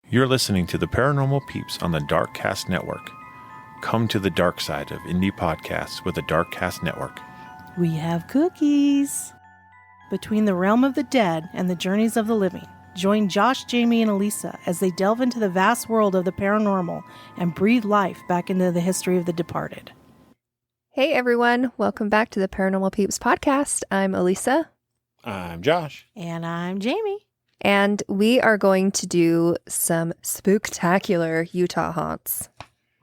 You're listening to the Paranormal Peeps on the Darkcast Network. Come to the dark side of indie podcasts with the Darkcast Network. We have cookies. Between the realm of the dead and the journeys of the living, join Josh, Jamie, and Elisa as they delve into the vast world of the paranormal and breathe life back into the history of the departed. Hey everyone, welcome back to the Paranormal Peeps podcast. I'm Elisa. I'm Josh. And I'm Jamie. And we are going to do some spooktacular Utah haunts.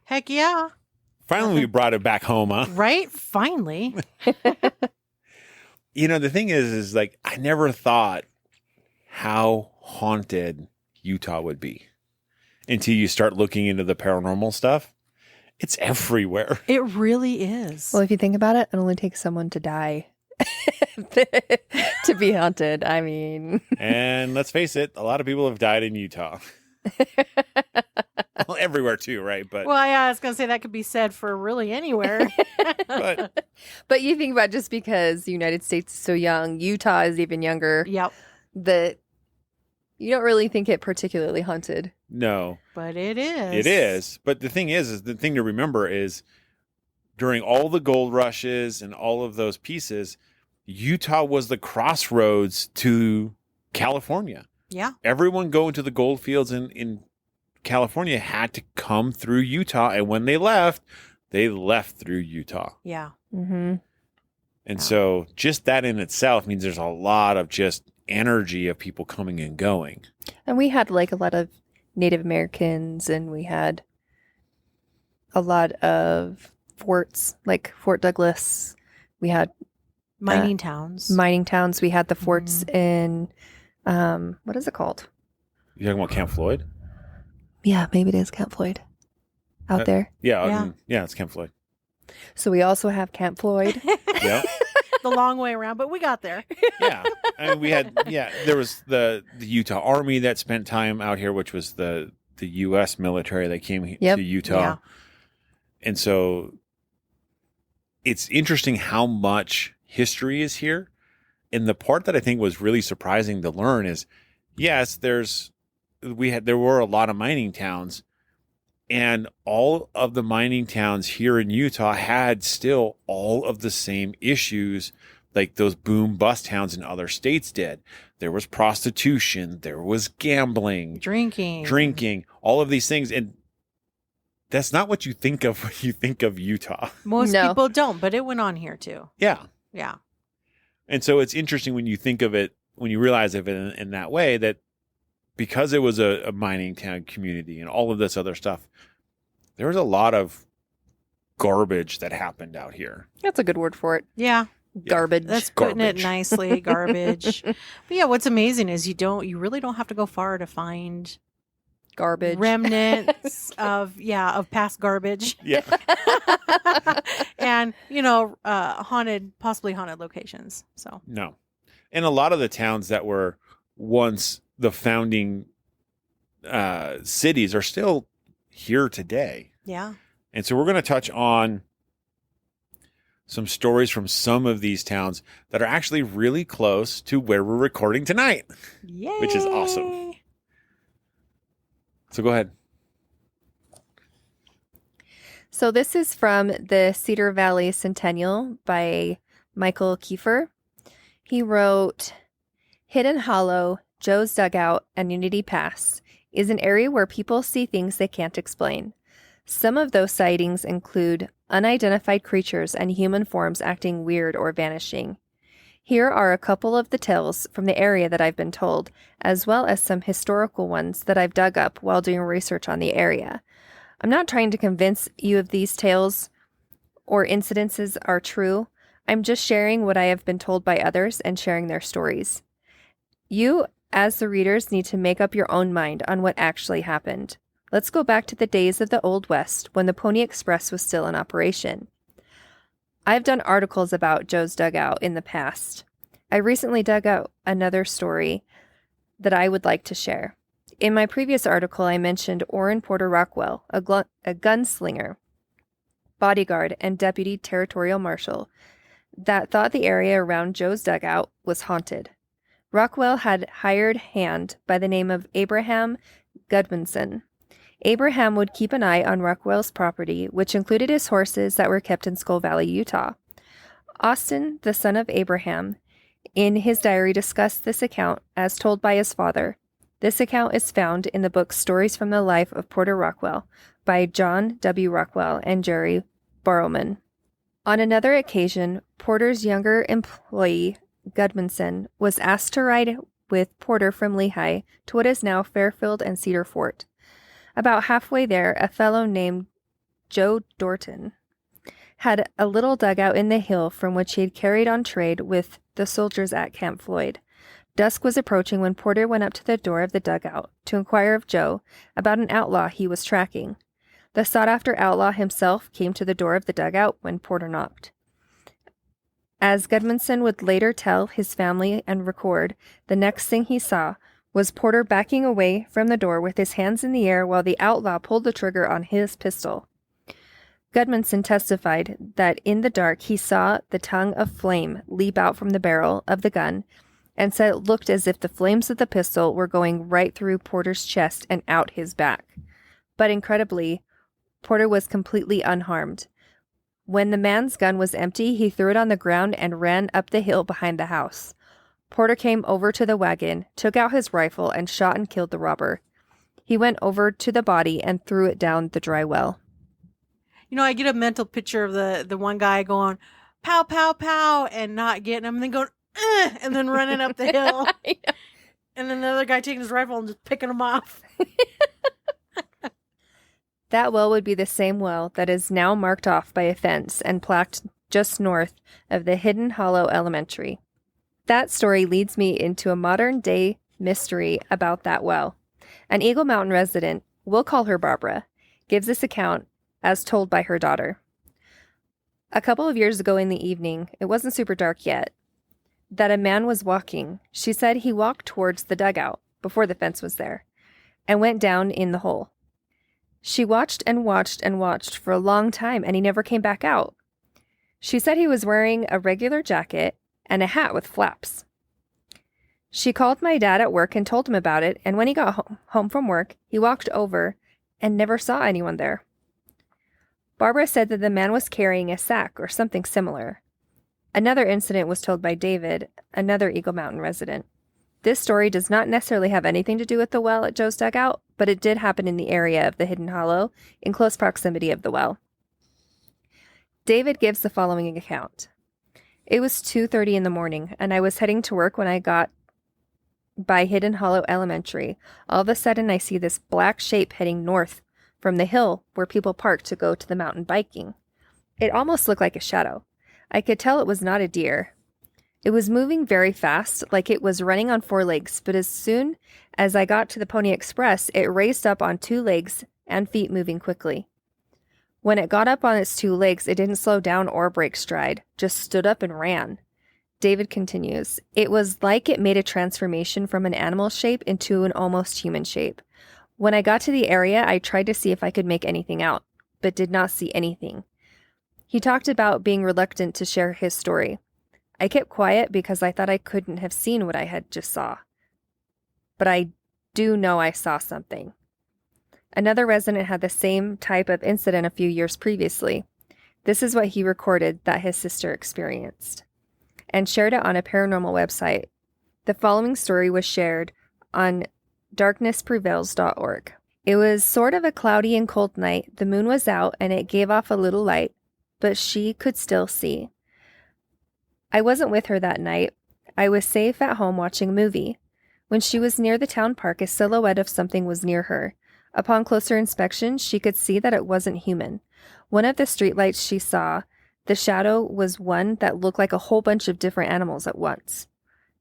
Heck yeah. Finally, we brought it back home, huh? Right? Finally. You know, the thing is like, I never thought how haunted Utah would be until you start looking into the paranormal stuff. It's everywhere. It really is. Well, if you think about it, it only takes someone to die to be haunted. I mean. And let's face it, a lot of people have died in Utah. Well, everywhere too, right? But well, yeah, I was going to say that could be said for really anywhere. but you think about just because the United States is so young, Utah is even younger. Yep. That you don't really think it particularly haunted. no. But it is. It is. But the thing is the thing to remember is during all the gold rushes and all of those pieces, Utah was the crossroads to California. Yeah. Everyone going to the gold fields in California had to come through Utah. And when they left through Utah. Yeah. Mm-hmm. And so just that in itself means there's a lot of just energy of people coming and going. And we had like a lot of Native Americans, and we had a lot of forts, like Fort Douglas. We had Mining towns. mining towns. We had the forts in, what is it called? You talking about Camp Floyd? Yeah, maybe it is Camp Floyd out there. Yeah. It's Camp Floyd. So we also have Camp Floyd. Yeah. The long way around, but we got there. Yeah. I mean, we had, there was the Utah Army that spent time out here, which was the U.S. military that came to Utah. Yeah. And so it's interesting how much history is here. And the part that I think was really surprising to learn is, yes, there were a lot of mining towns, and all of the mining towns here in Utah had still all of the same issues like those boom bust towns in other states did. There was prostitution, there was gambling, drinking, all of these things. And that's not what you think of when you think of Utah. Most people don't, but it went on here too. Yeah. Yeah. And so it's interesting when you think of it, when you realize of it in that way, that because it was a mining town community and all of this other stuff, there was a lot of garbage that happened out here. That's a good word for it. Yeah. Garbage. That's putting it nicely. Garbage. But yeah, what's amazing is you really don't have to go far to find garbage remnants of past garbage. Yeah. And possibly haunted locations. So no. And a lot of the towns that were once the founding cities are still here today. Yeah. And so we're going to touch on some stories from some of these towns that are actually really close to where we're recording tonight. Yay. Which is awesome. So go ahead. So this is from the Cedar Valley Centennial by Michael Kiefer. He wrote, Hidden Hollow, Joe's Dugout, and Unity Pass is an area where people see things they can't explain. Some of those sightings include unidentified creatures and human forms acting weird or vanishing. Here are a couple of the tales from the area that I've been told, as well as some historical ones that I've dug up while doing research on the area. I'm not trying to convince you of these tales or incidences are true. I'm just sharing what I have been told by others and sharing their stories. You, as the readers, need to make up your own mind on what actually happened. Let's go back to the days of the Old West when the Pony Express was still in operation. I've done articles about Joe's Dugout in the past. I recently dug out another story that I would like to share. In my previous article, I mentioned Orrin Porter Rockwell, a gunslinger, bodyguard, and deputy territorial marshal that thought the area around Joe's Dugout was haunted. Rockwell had hired hand by the name of Abraham Gudmundson. Abraham would keep an eye on Rockwell's property, which included his horses that were kept in Skull Valley, Utah. Austin, the son of Abraham, in his diary discussed this account as told by his father. This account is found in the book Stories from the Life of Porter Rockwell by John W. Rockwell and Jerry Borrowman. On another occasion, Porter's younger employee, Gudmundson, was asked to ride with Porter from Lehi to what is now Fairfield and Cedar Fort. About halfway there, a fellow named Joe Dorton had a little dugout in the hill from which he had carried on trade with the soldiers at Camp Floyd. Dusk was approaching when Porter went up to the door of the dugout to inquire of Joe about an outlaw he was tracking. The sought-after outlaw himself came to the door of the dugout when Porter knocked. As Gudmundson would later tell his family and record, the next thing he saw was Porter backing away from the door with his hands in the air while the outlaw pulled the trigger on his pistol. Gudmundson testified that in the dark he saw the tongue of flame leap out from the barrel of the gun and said it looked as if the flames of the pistol were going right through Porter's chest and out his back. But incredibly, Porter was completely unharmed. When the man's gun was empty, he threw it on the ground and ran up the hill behind the house. Porter came over to the wagon, took out his rifle, and shot and killed the robber. He went over to the body and threw it down the dry well. You know, I get a mental picture of the one guy going, pow, pow, pow, and not getting him, and then going, and then running up the hill. Yeah. And then the other guy taking his rifle and just picking him off. That well would be the same well that is now marked off by a fence and plaqued just north of the Hidden Hollow Elementary. That story leads me into a modern-day mystery about that well. An Eagle Mountain resident, we'll call her Barbara, gives this account as told by her daughter. A couple of years ago in the evening, it wasn't super dark yet, that a man was walking. She said he walked towards the dugout, before the fence was there, and went down in the hole. She watched and watched and watched for a long time, and he never came back out. She said he was wearing a regular jacket and a hat with flaps. She called my dad at work and told him about it, and when he got home from work, he walked over and never saw anyone there. Barbara said that the man was carrying a sack or something similar. Another incident was told by David, another Eagle Mountain resident. This story does not necessarily have anything to do with the well at Joe's dugout, but it did happen in the area of the Hidden Hollow, in close proximity of the well. David gives the following account. It was 2:30 in the morning, and I was heading to work when I got by Hidden Hollow Elementary. All of a sudden, I see this black shape heading north from the hill where people park to go to the mountain biking. It almost looked like a shadow. I could tell it was not a deer. It was moving very fast, like it was running on 4 legs, but as soon as I got to the Pony Express, it raised up on 2 legs and feet moving quickly. When it got up on its 2 legs, it didn't slow down or break stride, just stood up and ran. David continues, it was like it made a transformation from an animal shape into an almost human shape. When I got to the area, I tried to see if I could make anything out, but did not see anything. He talked about being reluctant to share his story. I kept quiet because I thought I couldn't have seen what I had just saw. But I do know I saw something. Another resident had the same type of incident a few years previously. This is what he recorded that his sister experienced, and shared it on a paranormal website. The following story was shared on darknessprevails.org. It was sort of a cloudy and cold night. The moon was out and it gave off a little light, but she could still see. I wasn't with her that night. I was safe at home watching a movie. When she was near the town park, a silhouette of something was near her. Upon closer inspection, she could see that it wasn't human. One of the streetlights she saw, the shadow was one that looked like a whole bunch of different animals at once.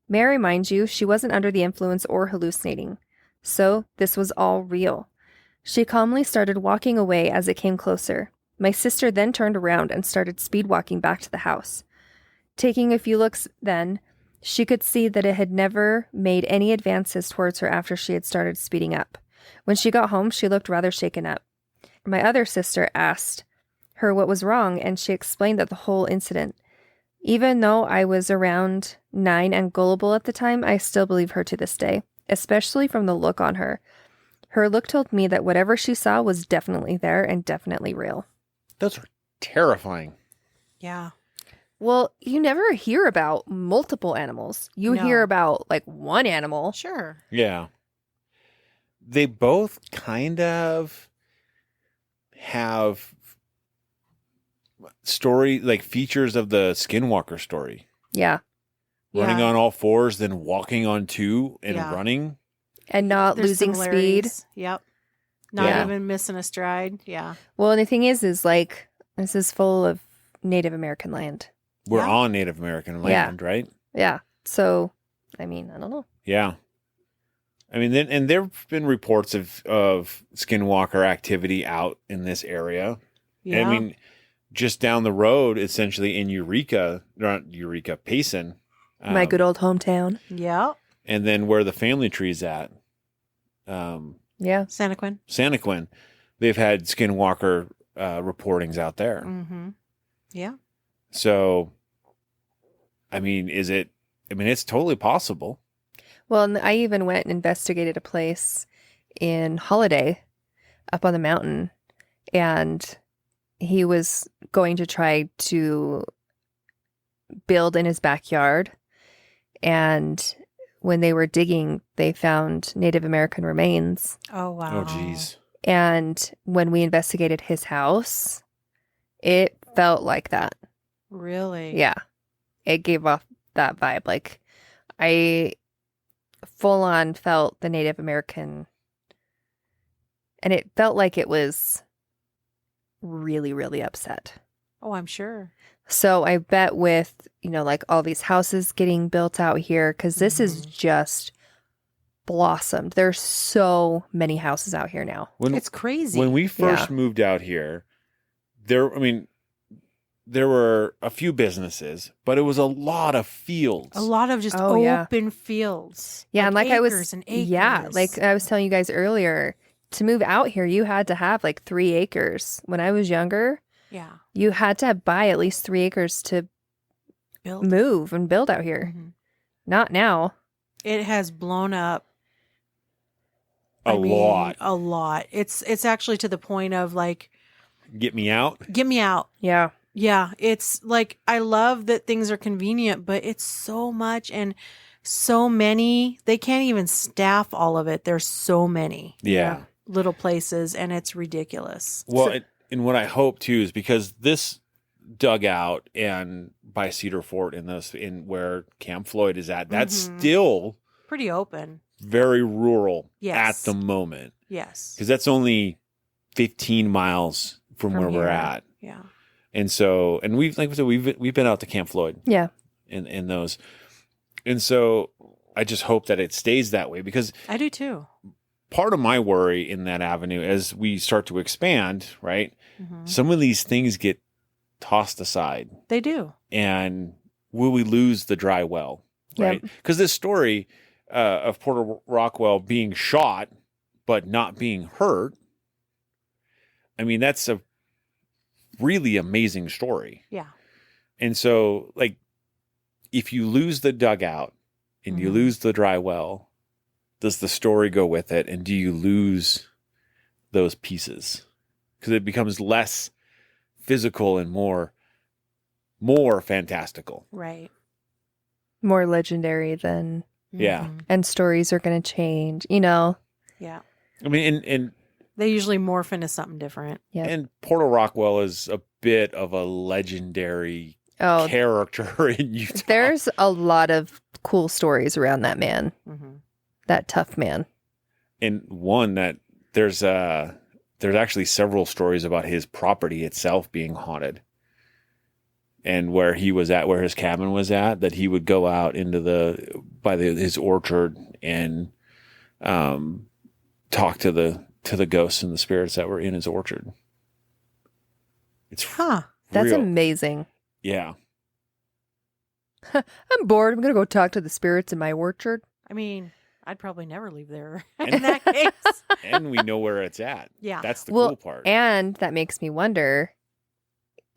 May I remind you, she wasn't under the influence or hallucinating. So, this was all real. She calmly started walking away as it came closer. My sister then turned around and started speed walking back to the house. Taking a few looks then, she could see that it had never made any advances towards her after she had started speeding up. When she got home, she looked rather shaken up. My other sister asked her what was wrong, and she explained that the whole incident. Even though I was around 9 and gullible at the time, I still believe her to this day, especially from the look on her. Her look told me that whatever she saw was definitely there and definitely real. Those are terrifying. Yeah. Well, you never hear about multiple animals. You No. hear about like one animal. Sure. Yeah. They both kind of have story, like features of the Skinwalker story. Yeah. Running Yeah. on all fours, then walking on two and Yeah. running. And not There's losing speed. similarities. Yep. Not Yeah. even missing a stride. Yeah. Well, and the thing is like, this is full of Native American land. We're Yeah. on Native American land, right? Yeah. So, I mean, I don't know. Yeah. I mean, and there have been reports of Skinwalker activity out in this area. Yeah. I mean, just down the road, essentially in Payson. My good old hometown. yeah. And then where the family tree's at, Yeah. Santaquin. Santaquin, they've had Skinwalker reportings out there. Mm-hmm. Yeah. So, I mean, it's totally possible. Well, and I even went and investigated a place in Holiday up on the mountain, and he was going to try to build in his backyard. And when they were digging, they found Native American remains. Oh, wow. Oh, geez. And when we investigated his house, it felt like that. Really? Yeah. It gave off that vibe. Like, I full on felt the Native American, and it felt like it was really, really upset. Oh, I'm sure. So I bet with, like all these houses getting built out here, because this is just blossomed. There's so many houses out here now. It's crazy. When we first moved out here, there were a few businesses, but it was a lot of fields. A lot of just open fields. Yeah, and like I was, acres and acres. yeah, like I was telling you guys earlier, to move out here, you had to have like 3 acres. When I was younger, Yeah. you had to buy at least 3 acres to Build. move and build out here. Mhm. Not now. It has blown up A lot. A lot. It's actually to the point of like, Get me out. get me out. Yeah. Yeah, it's like I love that things are convenient, but it's so much and so many. They can't even staff all of it. There's so many Yeah. little places, and it's ridiculous. Well, and what I hope too is because this dugout and by Cedar Fort in where Camp Floyd is at, that's Mhm. still Pretty open. very rural Yes. at the moment. Yes. Because that's only 15 miles from where we're here. at. Yeah. And so, and we've, like we said, we've been out to Camp Floyd Yeah. in those. And so I just hope that it stays that way because I do too. part of my worry in that avenue as we start to expand, right? Mhm. Some of these things get tossed aside They do. and will we lose the dry well, right? Because this story of Porter Rockwell being shot but not being hurt, I mean, that's a really amazing story. Yeah. And so, like, if you lose the dugout and you Mhm. lose the dry well, does the story go with it? And do you lose those pieces? Because it becomes less physical and more fantastical. Right. More legendary than, Yeah. Mhm. and stories are going to change, you know? Yeah. I mean, and They usually morph into something different. Yep. and Porter Rockwell is a bit of a legendary Oh, character in Utah. there's a lot of cool stories around that man, Mm-hmm. that tough man. And one that there's actually several stories about his property itself being haunted. And where he was at, where his cabin was at, that he would go out into his orchard and talk to the ghosts and the spirits that were in his orchard. It's That's real. amazing. Yeah. I'm bored. I'm going to go talk to the spirits in my orchard. I mean, I'd probably never leave there And- in that case. And we know where it's at. Yeah. That's the Well, cool part. And that makes me wonder,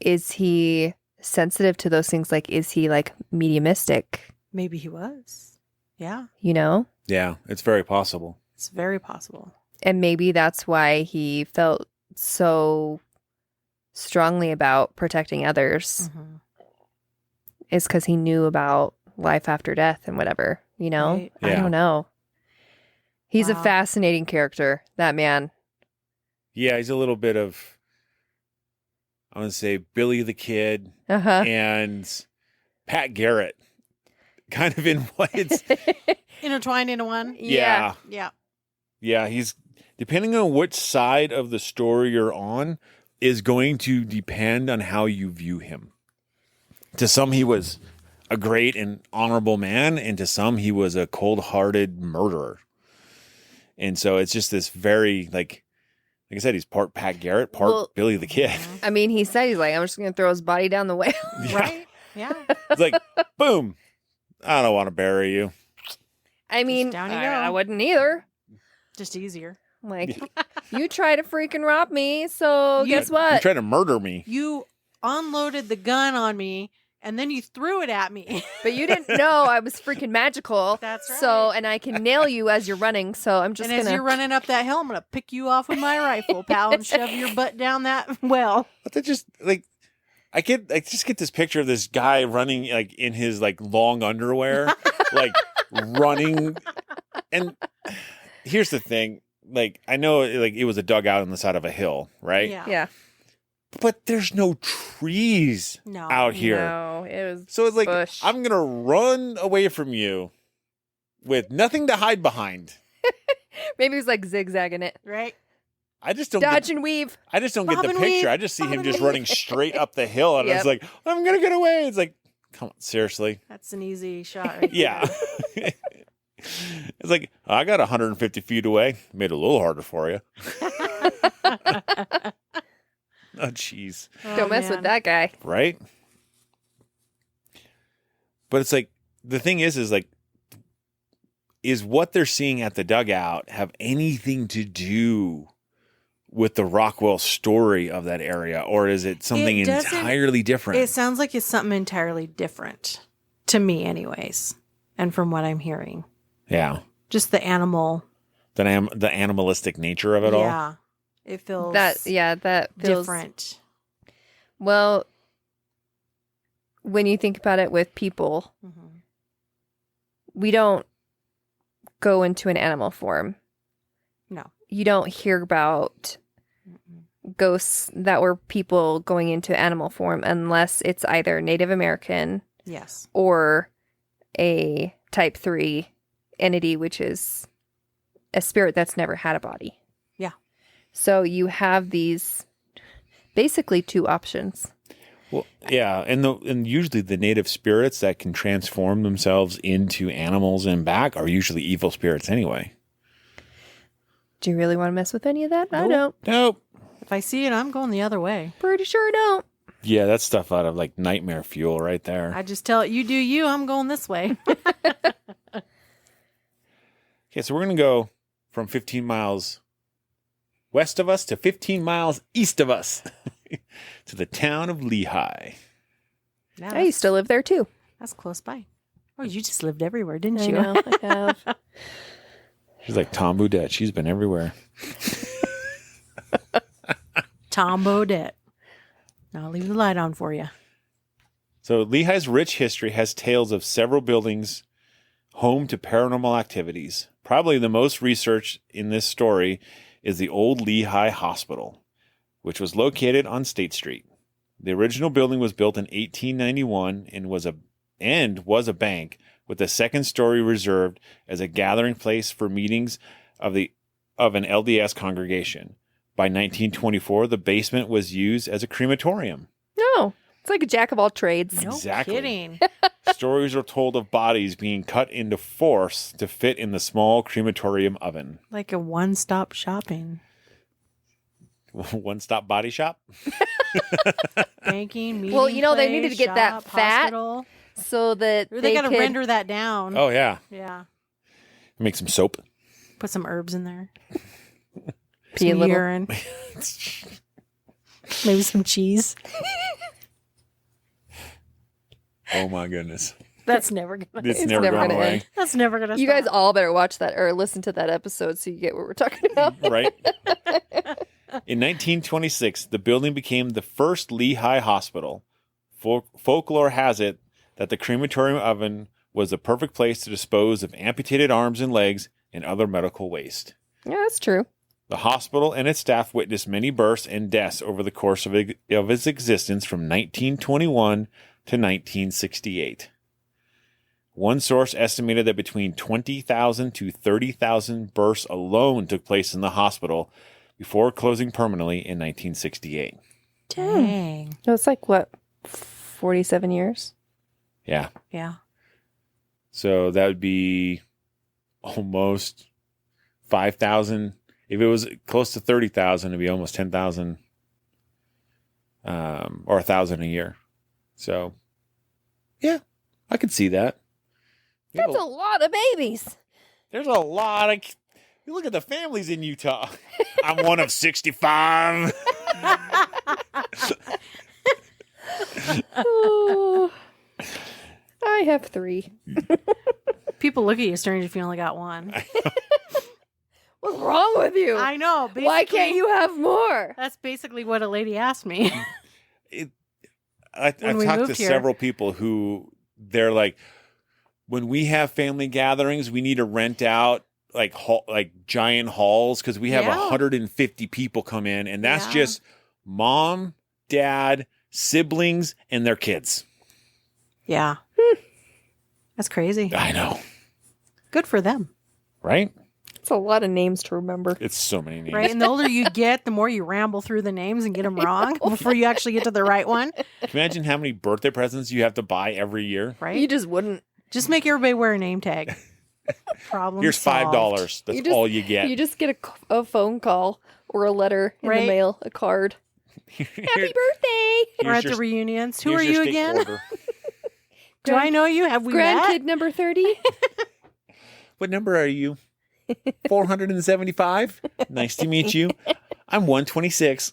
is he sensitive to those things? Like, is he like mediumistic, Maybe he was. Yeah. you know? Yeah, it's very possible. It's very possible. And maybe that's why he felt so strongly about protecting others, is because he knew about life after death and whatever, you know? Right. I Yeah. don't know. He's a Wow. fascinating character, that man. Yeah, he's a little bit of, I want to say, Billy the Kid Uh-huh. and Pat Garrett. Kind of in what it's, Intertwined into one. yeah. Yeah. Yeah, he's, depending on which side of the story you're on, is going to depend on how you view him. To some, he was a great and honorable man, and to some, he was a cold-hearted murderer. And so it's just this very, like I said, he's part Pat Garrett, part Billy the Kid. I mean, he said, he's like, I'm just going to throw his body down the well. Right? Yeah. It's like, boom, I don't want to bury you. I mean, down you go. I wouldn't either. Just easier. Like, you try to freaking rob me, so guess what? You try to murder me. You unloaded the gun on me and then you threw it at me. But you didn't know I was freaking magical. That's right. So, and I can nail you as you're running, so I'm just and as you're running up that hill, I'm going to pick you off with my rifle, pal, and shove your butt down that well. But they just like, I just get this picture of this guy running like in his like long underwear, like running. And here's the thing, like I know like it was a dugout on the side of a hill, right? Yeah. But there's no trees out here. No, it was So it's like, bush. I'm going to run away from you with nothing to hide behind. Maybe he was like zigzagging it. Right? I just don't Dodge and weave. I just don't get Bob the and picture. weave, I just see bob him and just weave. running straight up the hill. And Yep. it's like, I'm going to get away. It's like, come on, seriously? That's an easy shot right Yeah. there. It's like, I got 150 feet away. Made it a little harder for you. Oh, jeez. Don't mess with that guy. Right? But it's like, the thing is like, is what they're seeing at the dugout have anything to do with the Rockwell story of that area? Or is it something It doesn't- entirely different? It sounds like it's something entirely different. To me, anyways. And from what I'm hearing. Yeah. Just the animal. The animalistic nature of it all. Yeah. It feels That feels different. Well, when you think about it with people, Mhm. we don't go into an animal form. No. You don't hear about ghosts that were people going into animal form unless it's either Native American Yes. or a type 3 entity, which is a spirit that's never had a body. Yeah. So you have these basically two options. Well, yeah, and usually the native spirits that can transform themselves into animals and back are usually evil spirits anyway. Do you really want to mess with any of that? I don't. Nope. If I see it, I'm going the other way. Pretty sure I don't. Yeah, that's stuff out of like nightmare fuel right there. I just tell it, you do you, I'm going this way. Okay, so we're going to go from 15 miles west of us to 15 miles east of us to the town of Lehi. Now I used to live there too. That's close by. Oh, you just lived everywhere, didn't I you? know. I have. She's like Tom Boudet. She's been everywhere. Tom Baudet. I'll leave the light on for you. So Lehi's rich history has tales of several buildings home to paranormal activities. Probably the most researched in this story is the old Lehi Hospital, which was located on State Street. The original building was built in 1891 and was a bank with a second story reserved as a gathering place for meetings of an LDS congregation. By 1924, the basement was used as a crematorium. No, it's like a jack of all trades. No Exactly. kidding. Stories are told of bodies being cut into force to fit in the small crematorium oven. Like a one-stop shopping. One-stop body shop? Banking, meeting Well, you know, they place, needed to get that shop, fat hospital. So that They got to could, render that down. Oh, yeah. Yeah. Make some soap. Put some herbs in there. Be a Some little- urine. Maybe some cheese. Oh, my goodness. That's never gonna. It's It's never never going gonna away. end. That's never gonna. You stop. guys all better watch that or listen to that episode so you get what we're talking about. Right? In 1926, the building became the first Lehi hospital. Folklore has it that the crematorium oven was the perfect place to dispose of amputated arms and legs and other medical waste. Yeah, that's true. The hospital and its staff witnessed many births and deaths over the course of its existence from 1921 to 1968. One source estimated that between 20,000 to 30,000 births alone took place in the hospital before closing permanently in 1968. Dang. That's like, what, 47 years? Yeah. Yeah. So that would be almost 5,000. If it was close to 30,000, it'd be almost 10,000 or 1,000 a year. So, yeah, I could see that. That's a lot of babies. There's a lot of... You look at the families in Utah. I'm one of 65. Oh, I have 3. People look at you strange if you only got one. What's wrong with you? I know. Why can't you have more? That's basically what a lady asked me. I've When we talked to moved here. several people who they're like, when we have family gatherings, we need to rent out like giant halls because we have Yeah. 150 people come in, and that's Yeah. just mom, dad, siblings, and their kids. Yeah. That's crazy. I know, Good for them. right? It's a lot of names to remember. It's so many names. Right. And the older you get, the more you ramble through the names and get them wrong before you actually get to the right one. Can you imagine how many birthday presents you have to buy every year? Right. You just wouldn't. Just make everybody wear a name tag. Problem Here's solved. $5. That's You just- all you get. You just get a phone call or a letter in Right. the mail, a card. Happy birthday! Or at the reunions. Who are here's your you steak again? order. Do I know you? Have we met? Grandkid number 30. What number are you? 475? Nice to meet you. I'm 126.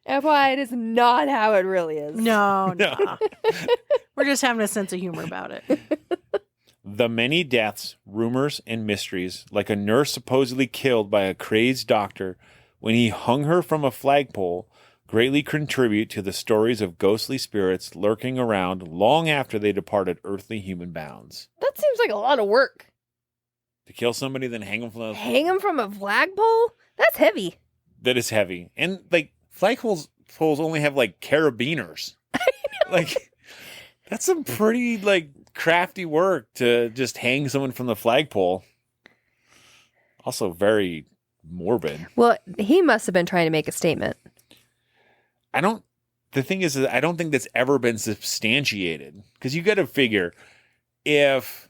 FYI, it is not how it really is. No, No. no. We're just having a sense of humor about it. The many deaths, rumors, and mysteries, like a nurse supposedly killed by a crazed doctor when he hung her from a flagpole, greatly contribute to the stories of ghostly spirits lurking around long after they departed earthly human bounds. That seems like a lot of work. To kill somebody, then hang them from the... Hang him from a flagpole? That's heavy. That is heavy. And, like, flagpoles only have, like, carabiners. Like, that's some pretty, like, crafty work to just hang someone from the flagpole. Also very morbid. Well, he must have been trying to make a statement. The thing is, I don't think that's ever been substantiated. Because you got to figure, if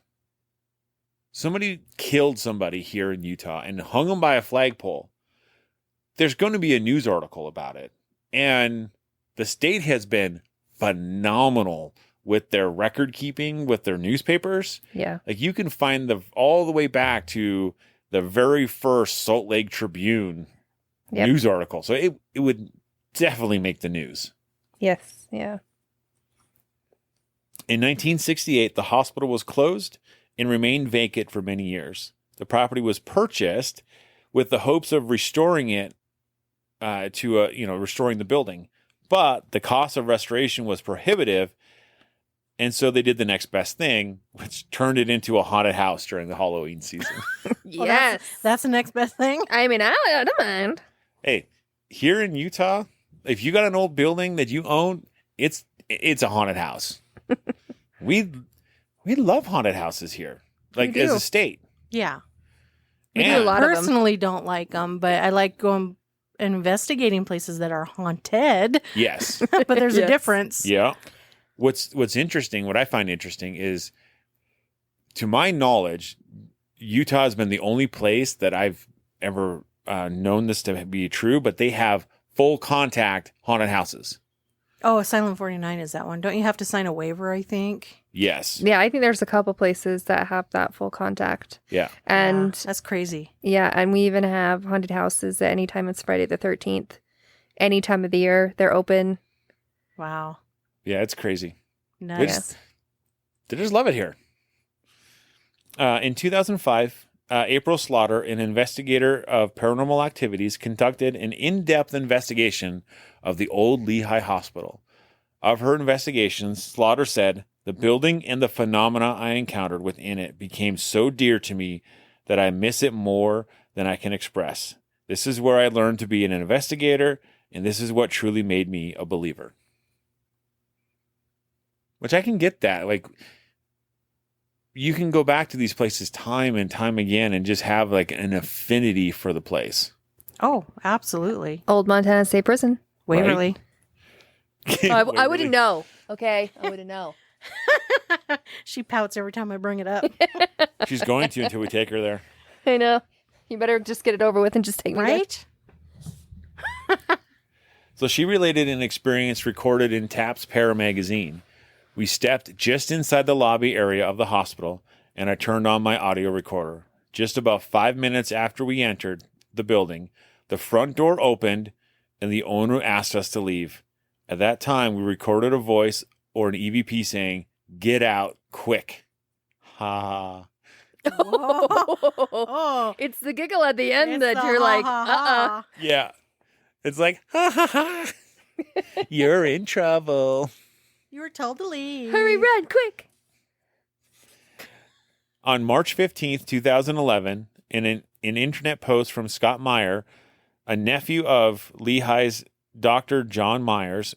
somebody killed somebody here in Utah and hung them by a flagpole, there's going to be a news article about it. And the state has been phenomenal with their record keeping, with their newspapers. Yeah. Like, you can find all the way back to the very first Salt Lake Tribune Yep. news article. So it would definitely make the news. Yes. Yeah. In 1968, the hospital was closed and remained vacant for many years. The property was purchased with the hopes of restoring it restoring the building. But the cost of restoration was prohibitive, and so they did the next best thing, which turned it into a haunted house during the Halloween season. Well, Yes. That's the next best thing. I mean, I don't mind. Hey, here in Utah, if you got an old building that you own, it's a haunted house. we love haunted houses here, like We as do. a state. Yeah. We do And a lot of them. Personally don't like them, but I like going investigating places that are haunted. Yes. But there's a Yes. difference. Yeah. What's interesting, what I find interesting is, to my knowledge, Utah has been the only place that I've ever known this to be true, but they have full contact haunted houses. Oh, Asylum 49 is that one. Don't you have to sign a waiver, I think? Yes. Yeah, I think there's a couple places that have that full contact. Yeah. And Yeah, that's crazy. yeah, and we even have haunted houses at any time it's Friday the 13th. Any time of the year, they're open. Wow. Yeah, it's crazy. Nice. They just love it here. In 2005, April Slaughter, an investigator of paranormal activities, conducted an in-depth investigation of the old Lehi Hospital. Of her investigations, Slaughter said, "The building and the phenomena I encountered within it became so dear to me that I miss it more than I can express. This is where I learned to be an investigator, and this is what truly made me a believer." Which I can get that. Like, you can go back to these places time and time again and just have like an affinity for the place. Oh, absolutely. Old Montana State Prison. Waverly. I wouldn't know. Okay, I wouldn't know. She pouts every time I bring it up. She's going to until we take her there. I know. You better just get it over with and just take me there. Right? So she related an experience recorded in Taps Para magazine. We stepped just inside the lobby area of the hospital, and I turned on my audio recorder. Just about 5 minutes after we entered the building, the front door opened, and the owner asked us to leave. At that time, we recorded a voice or an EVP saying, "Get out, quick." Ha. Oh. It's the giggle at the end It's that the you're like, ha, ha, ha. Yeah. It's like, ha ha ha. You're in trouble. You were told to leave. Hurry, run, quick. On March 15th, 2011, in an internet post from Scott Meyer, a nephew of Lehi's Dr. John Myers,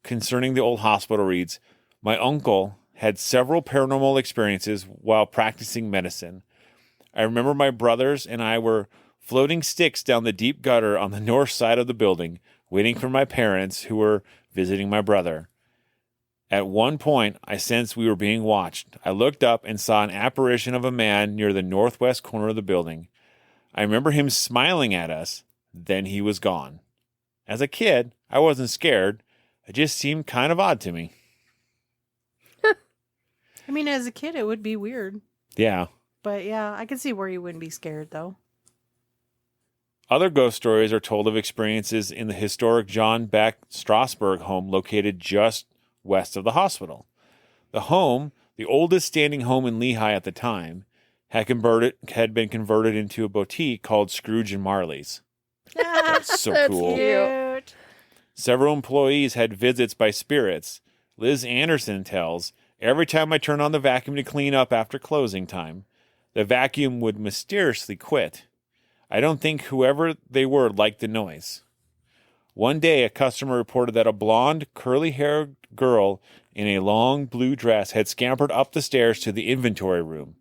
concerning the old hospital reads, "My uncle had several paranormal experiences while practicing medicine. I remember my brothers and I were floating sticks down the deep gutter on the north side of the building, waiting for my parents who were visiting my brother. At one point, I sensed we were being watched. I looked up and saw an apparition of a man near the northwest corner of the building. I remember him smiling at us. Then he was gone. As a kid, I wasn't scared. It just seemed kind of odd to me." I mean, as a kid, it would be weird. Yeah. But yeah, I can see where you wouldn't be scared, though. Other ghost stories are told of experiences in the historic John Beck Strasberg home located just west of the hospital. The home, the oldest standing home in Lehi at the time, had been converted into a boutique called Scrooge and Marley's. That's so That's cool. Cute. Several employees had visits by spirits. Liz Anderson tells, "Every time I turn on the vacuum to clean up after closing time, the vacuum would mysteriously quit. I don't think whoever they were liked the noise. One day, a customer reported that a blonde, curly-haired girl in a long blue dress had scampered up the stairs to the inventory room.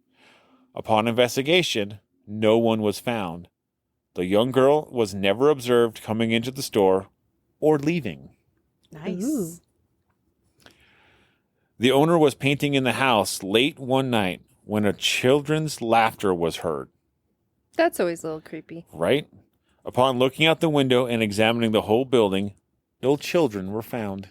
Upon investigation, no one was found. The young girl was never observed coming into the store or leaving. Nice. Ooh. The owner was painting in the house late one night when a children's laughter was heard." That's always a little creepy. Right? "Upon looking out the window and examining the whole building, no children were found.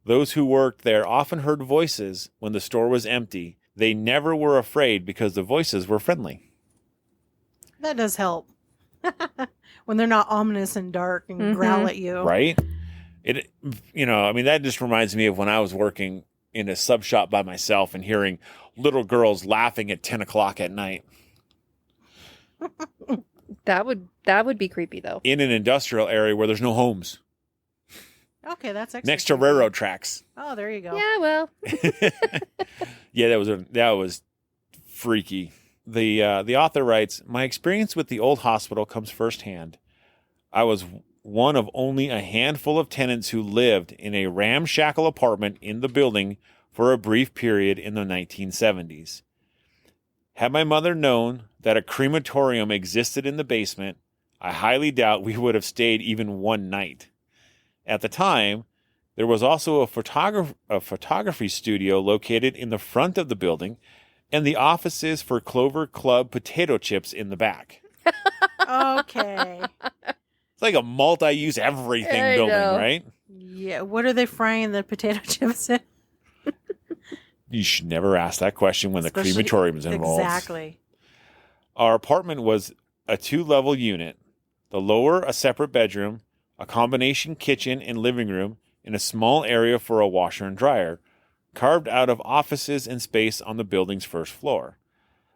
Those who worked there often heard voices when the store was empty. They never were afraid because the voices were friendly." That does help. When they're not ominous and dark and growl at you. Right? That just reminds me of when I was working in a sub shop by myself and hearing little girls laughing at 10 o'clock at night. That would be creepy though. In an industrial area where there's no homes. Okay, that's excellent. Next to railroad tracks. Oh, there you go. Yeah, well. Yeah, that was freaky. The author writes, "My experience with the old hospital comes firsthand. I was one of only a handful of tenants who lived in a ramshackle apartment in the building for a brief period in the 1970s. Had my mother known that a crematorium existed in the basement, I highly doubt we would have stayed even one night. At the time, there was also a photography studio located in the front of the building and the offices for Clover Club potato chips in the back." Okay. It's like a multi-use everything I building, know. right? Yeah. What are they frying the potato chips in? You should never ask that question when Especially- the crematorium is involved. Exactly. Our apartment was a 2-level unit. The lower, a separate bedroom, a combination kitchen and living room, and a small area for a washer and dryer, carved out of offices and space on the building's first floor.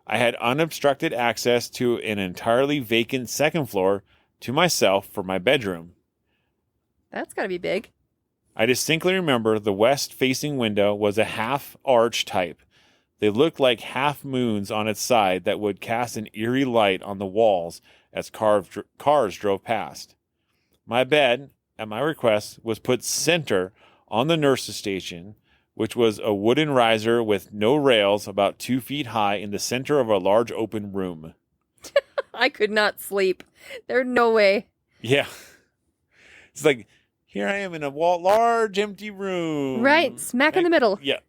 I had unobstructed access to an entirely vacant second floor to myself for my bedroom. That's got to be big. I distinctly remember the west-facing window was a half-arch type. They looked like half moons on its side that would cast an eerie light on the walls as cars drove past. My bed, at my request, was put center on the nurse's station, which was a wooden riser with no rails about 2 feet high in the center of a large open room. I could not sleep. There's no way. Yeah. It's like, here I am in a large empty room. Right, smack in the middle. Yeah.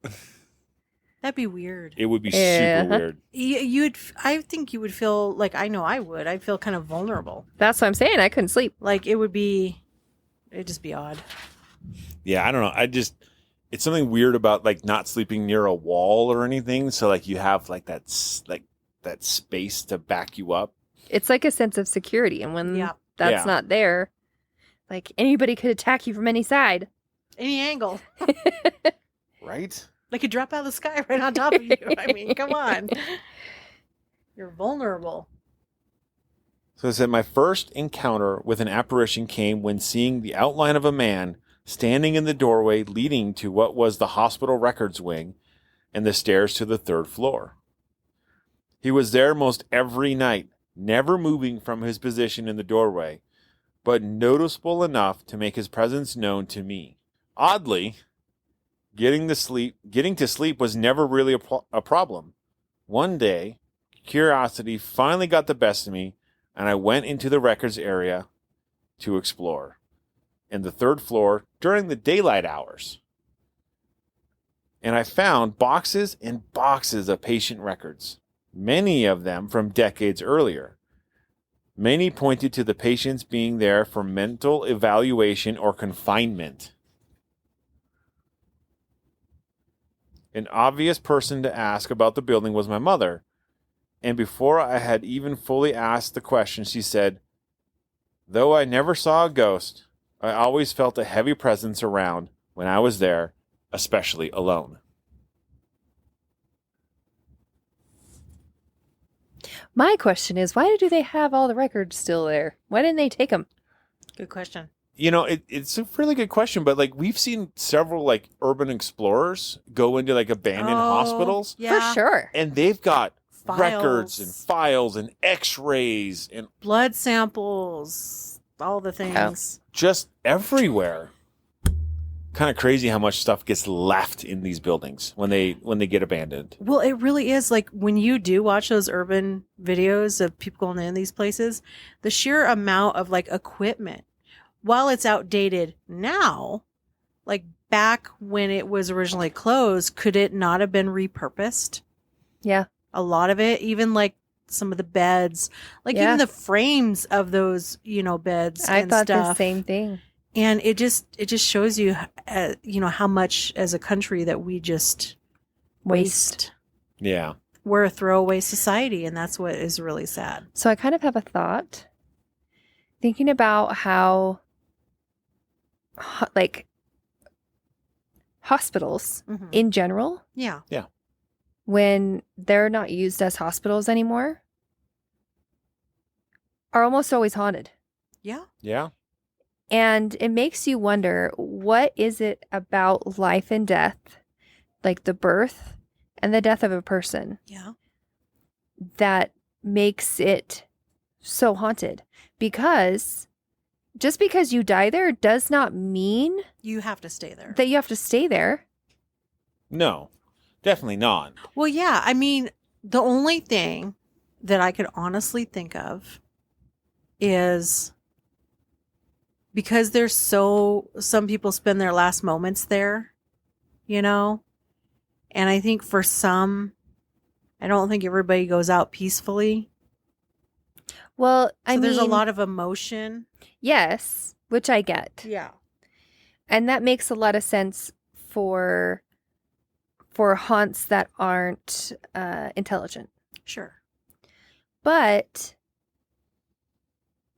That'd be weird. It would be Yeah. super weird. I think you would feel like, I know I would. I'd feel kind of vulnerable. That's what I'm saying. I couldn't sleep. Like it'd just be odd. Yeah, I don't know. It's something weird about like not sleeping near a wall or anything. So like you have like that space to back you up. It's like a sense of security. And when Yeah. that's not there, like anybody could attack you from any side. Any angle. Right? They could drop out of the sky right on top of you. I mean, come on. You're vulnerable. So it said, my first encounter with an apparition came when seeing the outline of a man standing in the doorway leading to what was the hospital records wing and the stairs to the 3rd floor. He was there most every night, never moving from his position in the doorway, but noticeable enough to make his presence known to me. Oddly, getting to sleep was never really a problem. One day, curiosity finally got the best of me, and I went into the records area to explore. In the 3rd floor during the daylight hours. And I found boxes and boxes of patient records, many of them from decades earlier. Many pointed to the patients being there for mental evaluation or confinement. An obvious person to ask about the building was my mother, and before I had even fully asked the question, she said, "Though I never saw a ghost, I always felt a heavy presence around when I was there, especially alone." My question is, why do they have all the records still there? Why didn't they take them? Good question. You know, it's a really good question, but like we've seen several like urban explorers go into like abandoned hospitals, Yeah. For sure. and they've got Files. records and files and x-rays and Blood samples, all the things. just everywhere. Kind of crazy how much stuff gets left in these buildings when they get abandoned. Well, it really is like when you do watch those urban videos of people going in these places, the sheer amount of like equipment, while it's outdated now, like back when it was originally closed, could it not have been repurposed? Yeah. A lot of it, even like some of the beds, like Yeah. even the frames of those, beds I and thought stuff. the same thing. And it just shows you, how much as a country that we just waste. Yeah. We're a throwaway society, and that's what is really sad. So I kind of have a thought thinking about how like hospitals Mm-hmm. in general, Yeah. when they're not used as hospitals anymore, are almost always haunted. Yeah. Yeah. And it makes you wonder, what is it about life and death, like the birth and the death of a person, Yeah. that makes it so haunted? Because just because you die there does not mean You have to stay there. that you have to stay there. No, definitely not. Well, yeah. I mean, the only thing that I could honestly think of is because some people spend their last moments there, and I think for some, I don't think everybody goes out peacefully. Well, I So mean, there's a lot of emotion. yes, which I get. Yeah. And that makes a lot of sense for haunts that aren't intelligent. Sure. But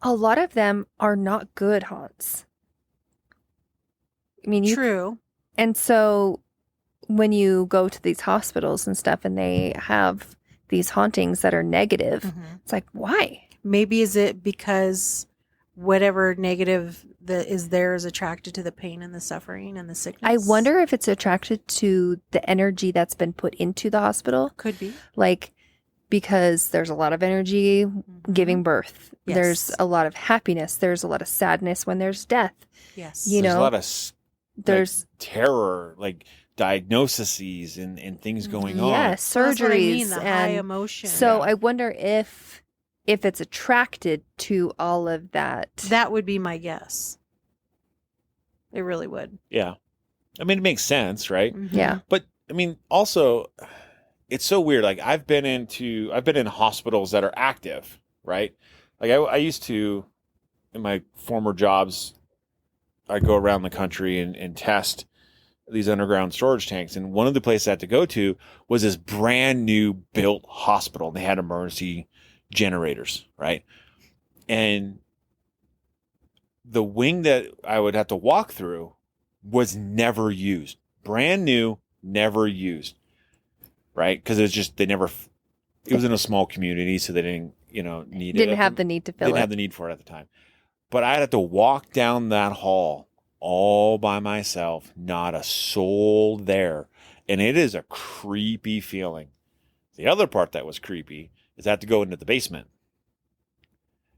a lot of them are not good haunts. I mean, True. And so when you go to these hospitals and stuff and they have these hauntings that are negative, it's like, why? Maybe is it because whatever negative that is there is attracted to the pain and the suffering and the sickness? I wonder if it's attracted to the energy that's been put into the hospital. Could be. Like, because there's a lot of energy giving birth. Yes. There's a lot of happiness. There's a lot of sadness when there's death. Yes. You There's know, a lot of there's terror, like diagnoses and things going on. yeah, That's what I surgeries mean, the high and emotion. so Yeah. I wonder if it's attracted to all of that. That would be my guess. It really would. Yeah. I mean, it makes sense, right? Yeah. But I mean, also, it's so weird. Like I've been in hospitals that are active, right? Like I used to, in my former jobs, I'd go around the country and test these underground storage tanks. And one of the places I had to go to was this brand new built hospital. They had emergency generators, right? And the wing that I would have to walk through was never used. Brand new, never used. Right? Because it was just, it was in a small community, so they didn't, need it. Didn't have the need to fill Didn't it. have the need for it at the time. But I had to walk down that hall all by myself, not a soul there. And it is a creepy feeling. The other part that was creepy is I had to go into the basement.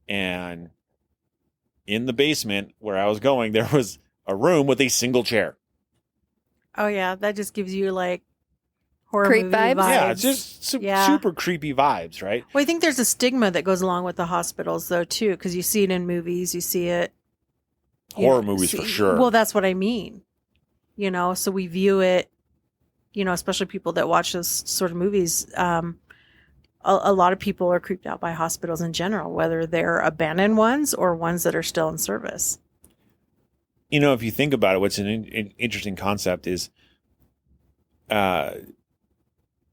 And in the basement where I was going, there was a room with a single chair. Oh yeah, that just gives you like horror Creep movie vibes? Yeah, it's just Yeah. super creepy vibes, right? Well, I think there's a stigma that goes along with the hospitals, though, too, because you see it in movies, you see it. Horror movies for sure. Well, that's what I mean. So we view it, especially people that watch those sort of movies. A lot of people are creeped out by hospitals in general, whether they're abandoned ones or ones that are still in service. If you think about it, what's an interesting concept is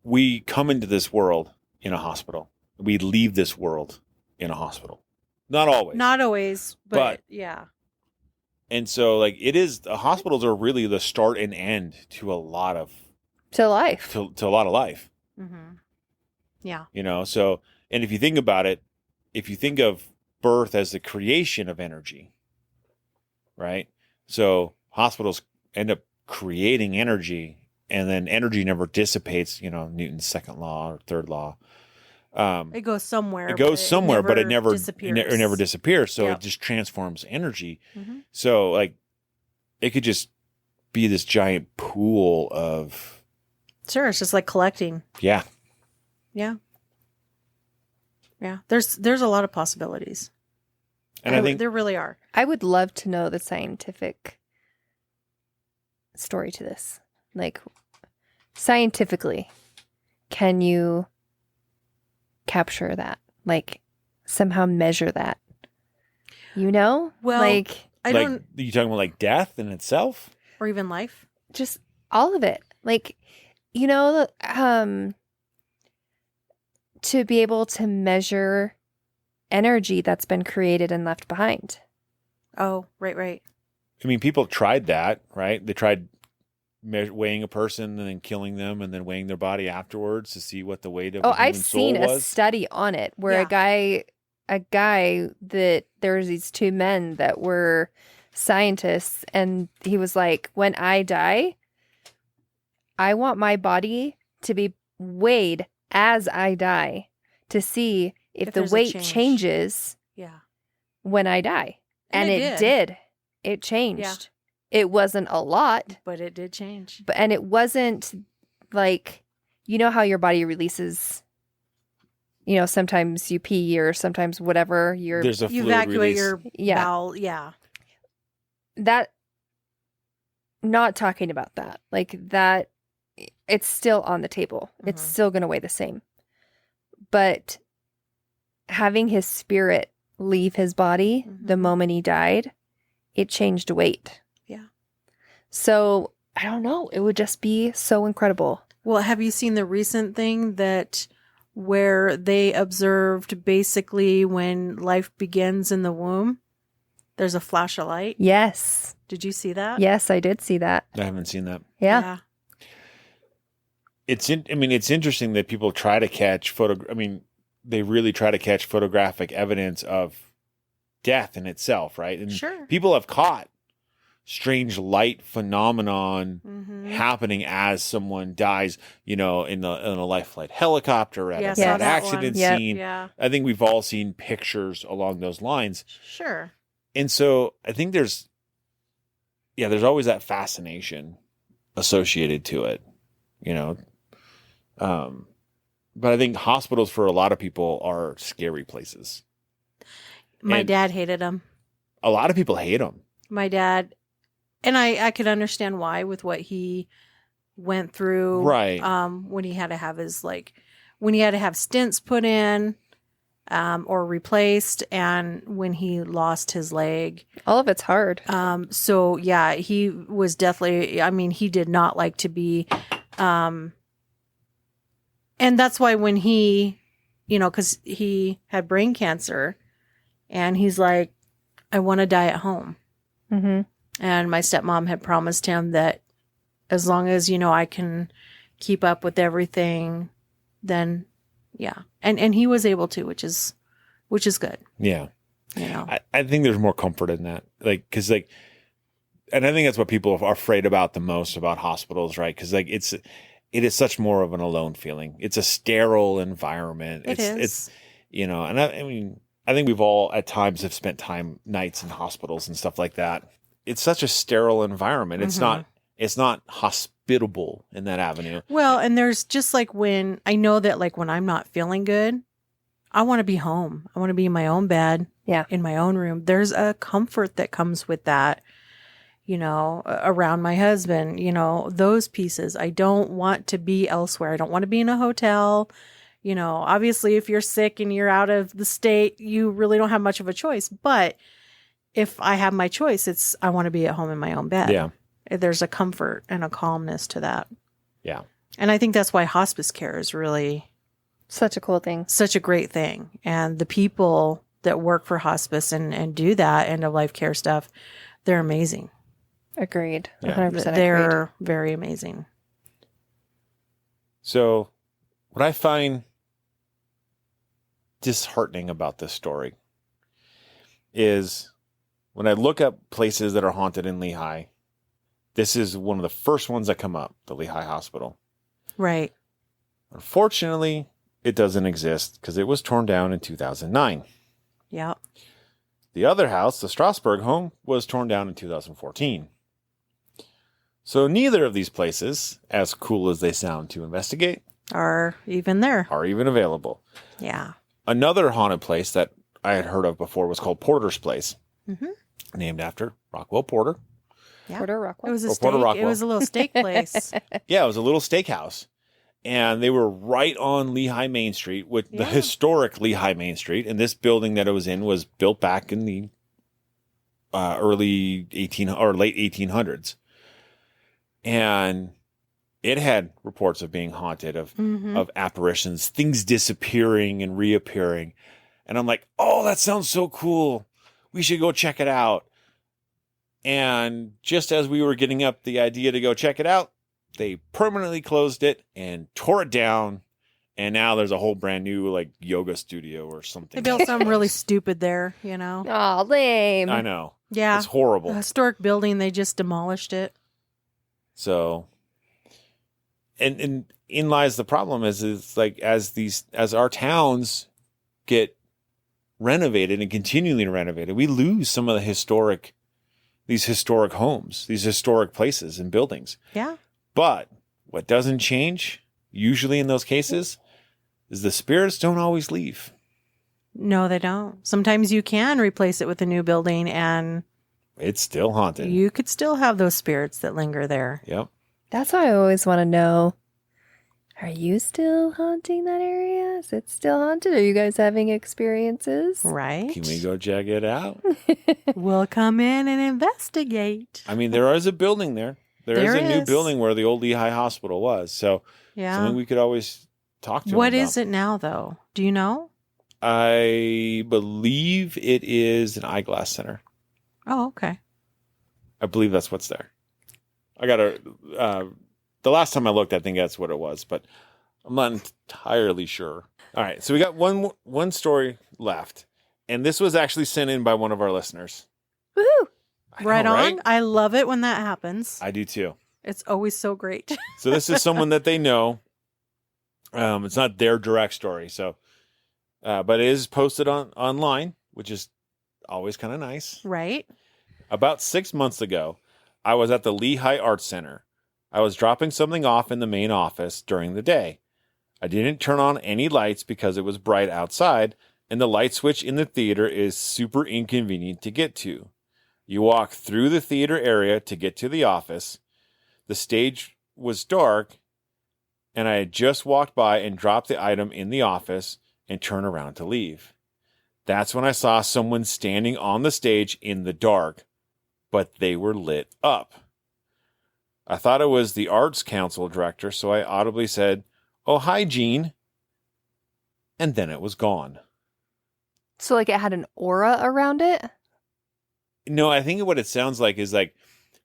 we come into this world in a hospital. We leave this world in a hospital. Not always. Not always, but yeah. And so, hospitals are really the start and end to a lot of To life. to a lot of life. Mm-hmm. Yeah. So, and if you think about it, if you think of birth as the creation of energy, right? So hospitals end up creating energy, and then energy never dissipates, Newton's second law or third law. It goes somewhere. It goes somewhere, but it never disappears. It never disappears. So Yep. it just transforms energy. Mm-hmm. So it could just be this giant pool of, Sure, it's just like collecting. yeah. Yeah. Yeah. There's a lot of possibilities. And I think there really are. I would love to know the scientific story to this. Like, scientifically, can you capture that? Like, somehow measure that? Well, like, I don't, you talking about like death in itself? or even life. just all of it. Like, to be able to measure energy that's been created and left behind. Oh, right. I mean, people have tried that, right? They tried weighing a person and then killing them and then weighing their body afterwards to see what the weight of a I've human seen soul a was. study on it where Yeah. a guy that there was these two men that were scientists, and he was like, when I die, I want my body to be weighed as I die to see if the there's a weight change. changes Yeah. when I die. And it did. It changed. It wasn't a lot, But it did change. and it wasn't like, how your body releases, sometimes you pee or sometimes whatever There's a You fluid evacuate release. your Yeah. bowel. Yeah. that, not talking about that, like that, it's still on the table. It's Mhm. still going to weigh the same. But having his spirit leave his body the Mhm. moment he died, it changed weight. Yeah. So I don't know. It would just be so incredible. Well, have you seen the recent thing where they observed basically when life begins in the womb There's a flash of light. Yes. Did you see that? Yes, I did see that. I haven't seen that. Yeah. It's interesting that people try to catch they really try to catch photographic evidence of death in itself, right? And Sure. people have caught strange light phenomenon Mm-hmm. happening as someone dies, in a life flight helicopter at Yeah, a saw bad that accident one. Yep. scene. Yeah. I think we've all seen pictures along those lines. Sure. And so I think there's always that fascination associated to it, but I think hospitals for a lot of people are scary places. My And dad hated them. a lot of people hate them. My dad, and I could understand why with what he went through. Right. When he had to have when he had to have stents put in, or replaced, and when he lost his leg. All of it's hard. So yeah, he was definitely, he did not like to be, and that's why when he, cause he had brain cancer and he's like, I want to die at home. Mm-hmm. And my stepmom had promised him that as long as, I can keep up with everything, then yeah. And he was able to, which is good. Yeah. You know. I think there's more comfort in that. And I think that's what people are afraid about the most about hospitals, right? Because it is such more of an alone feeling. It's a sterile environment. It is. And I think we've all at times have spent nights in hospitals and stuff like that. It's such a sterile environment. Mhm. It's not hospitable in that avenue. Well, and there's just when I know that when I'm not feeling good, I want to be home. I want to be in my own bed. Yeah. In my own room. There's a comfort that comes with that, around my husband, those pieces. I don't want to be elsewhere. I don't want to be in a hotel. Obviously if you're sick and you're out of the state, you really don't have much of a choice. But if I have my choice, I want to be at home in my own bed. Yeah. There's a comfort and a calmness to that. Yeah. And I think that's why hospice care is really Such a cool thing. such a great thing. And the people that work for hospice and do that end of life care stuff, they're amazing. Agreed. Yeah. 100% agreed. They're very amazing. So what I find disheartening about this story is when I look up places that are haunted in Lehi, this is one of the first ones that come up, the Lehi Hospital. Right. Unfortunately, it doesn't exist because it was torn down in 2009. Yeah. The other house, the Strasbourg home, was torn down in 2014. So neither of these places, as cool as they sound to investigate, Are even there. are even available. Yeah. Another haunted place that I had heard of before was called Porter's Place, named after Rockwell Porter. Yeah. Porter It Rockwell. was a Or steak. Porter It Rockwell. was a little steak place. Yeah, it was a little steakhouse. And they were right on Lehi Main Street, with the Yeah. historic Lehi Main Street. And this building that it was in was built back in the early late 1800s. And it had reports of being haunted, of apparitions, things disappearing and reappearing. And I'm like, oh, that sounds so cool. We should go check it out. And just as we were getting up the idea to go check it out, they permanently closed it and tore it down. And now there's a whole brand new yoga studio or something. They built something really stupid there, Aw, lame. I know. Yeah. It's horrible. A historic building, they just demolished it. So, and in lies the problem is as our towns get renovated and continually renovated, we lose some of these historic homes, these historic places and buildings. Yeah. But what doesn't change, usually in those cases, is the spirits don't always leave. No, they don't. Sometimes you can replace it with a new building and It's still haunted. you could still have those spirits that linger there. Yep. That's why I always want to know, are you still haunting that area? Is it still haunted? Are you guys having experiences? Right? Can we go check it out? We'll come in and investigate. I mean, there is a building there. There is a new is. building where the old Lehi Hospital was. So Yeah. something we could always talk to them What about. is it now, though? Do you know? I believe it is an eyeglass center. Oh, okay. I believe that's what's there. I got to, the last time I looked, I think that's what it was, but I'm not entirely sure. All right. So we got one story left. And this was actually sent in by one of our listeners. Woohoo! Right on. I love it when that happens. I do too. It's always so great. So this is someone that they know. It's not their direct story. So, but it is posted online, which is always kind of nice. Right. About 6 months ago, I was at the Lehi Arts Center. I was dropping something off in the main office during the day. I didn't turn on any lights because it was bright outside, and the light switch in the theater is super inconvenient to get to. You walk through the theater area to get to the office. The stage was dark, and I had just walked by and dropped the item in the office and turned around to leave. That's when I saw someone standing on the stage in the dark, but they were lit up. I thought it was the Arts Council director, so I audibly said, "Oh, hi, Gene." And then it was gone. So like it had an aura around it? No, I think what it sounds like is like,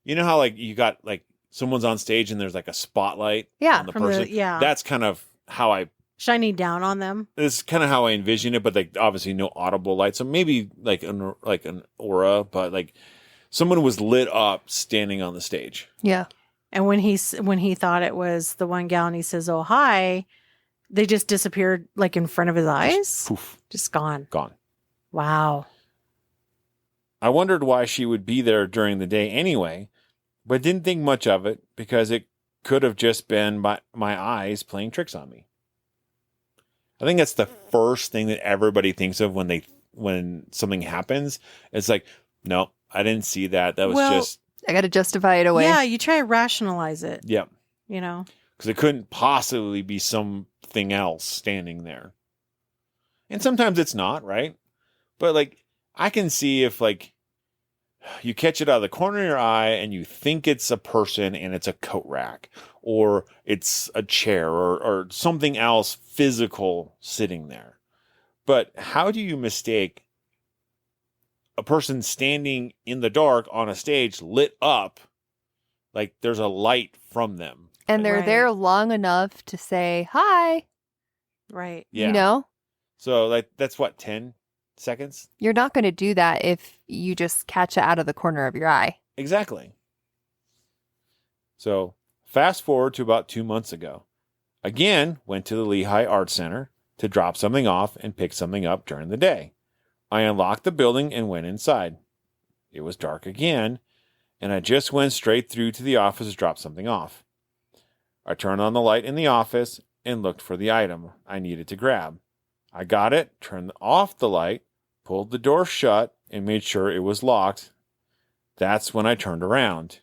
you know how like you got like someone's on stage and there's like a spotlight on the person? That's kind of how shining down on them. It's kind of how I envision it, but like obviously no audible light. So maybe like an aura, but like someone was lit up standing on the stage. Yeah. And when he thought it was the one gal and he says, "Oh, hi," they just disappeared like in front of his eyes. Poof. Just gone. Gone. Wow. I wondered why she would be there during the day anyway, but didn't think much of it because it could have just been my eyes playing tricks on me. I think that's the first thing that everybody thinks of when something happens. It's like, no, I didn't see that. That was just... I got to justify it away. Yeah, you try to rationalize it. Yeah. You know? Because it couldn't possibly be something else standing there. And sometimes it's not, right? But like, I can see if like you catch it out of the corner of your eye and you think it's a person and it's a coat rack or it's a chair or something else physical sitting there. But how do you mistake a person standing in the dark on a stage lit up like there's a light from them? And they're there long enough to say, "Hi." Right. Yeah. You know? So like that's what, 10 seconds? You're not going to do that if you just catch it out of the corner of your eye. Exactly. So fast forward to about 2 months ago. Again, went to the Lehi Arts Center to drop something off and pick something up during the day. I unlocked the building and went inside. It was dark again, and I just went straight through to the office to drop something off. I turned on the light in the office and looked for the item I needed to grab. I got it, turned off the light, pulled the door shut, and made sure it was locked. That's when I turned around.